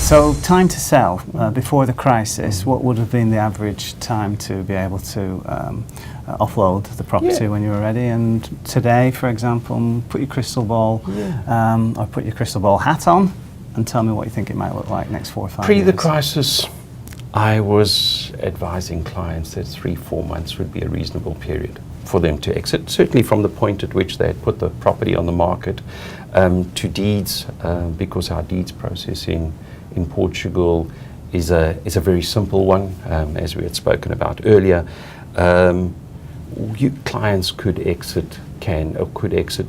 So time to sell before the crisis, what would have been the average time to be able to offload the property when you were ready? And today, for example, put your crystal ball or put your crystal ball hat on and tell me what you think it might look like next 4 or 5 years. Pre the crisis, I was advising clients that 3-4 months would be a reasonable period for them to exit, certainly from the point at which they had put the property on the market to deeds, because our deeds processing in Portugal is a very simple one, as we had spoken about earlier. Clients could exit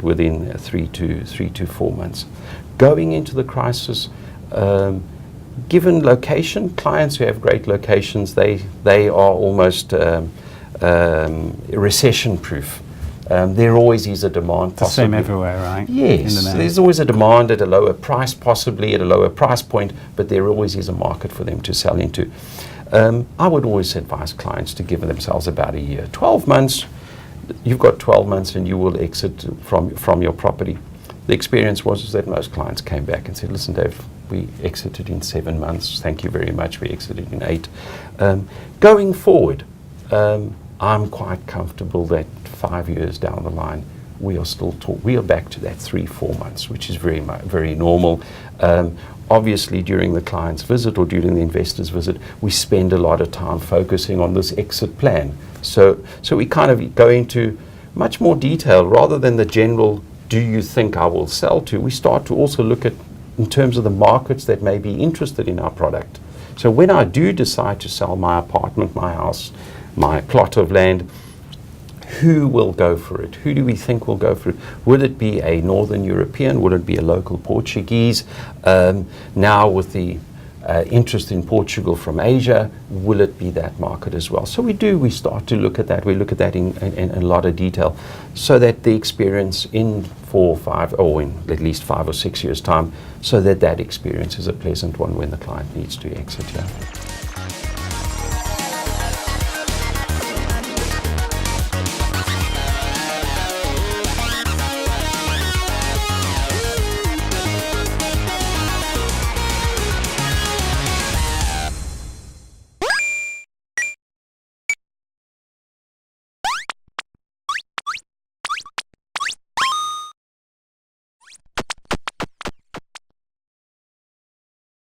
within 3 to 4 months. Going into the crisis, given location, clients who have great locations, they are almost recession-proof. There always is a demand. The same everywhere, right? Yes, there's always a demand at a lower price, possibly at a lower price point, but there always is a market for them to sell into. I would always advise clients to give themselves about a year. 12 months, you've got 12 months and you will exit from your property. The experience was that most clients came back and said, listen, Dave, we exited in 7 months. Thank you very much. We exited in 8. Going forward, I'm quite comfortable that 5 years down the line, we are back to that 3-4 months, which is very normal. Obviously, during the client's visit or during the investor's visit, we spend a lot of time focusing on this exit plan. So we kind of go into much more detail rather than the general, do you think I will sell to? We start to also look at, in terms of the markets that may be interested in our product. So when I do decide to sell my apartment, my house, my plot of land, who will go for it? Who do we think will go for it? Would it be a Northern European? Would it be a local Portuguese? Now with the interest in Portugal from Asia, will it be that market as well? So we start to look at that. We look at that in a lot of detail so that the experience in 4 or 5, or in at least 5 or 6 years' time, so that experience is a pleasant one when the client needs to exit. Yeah.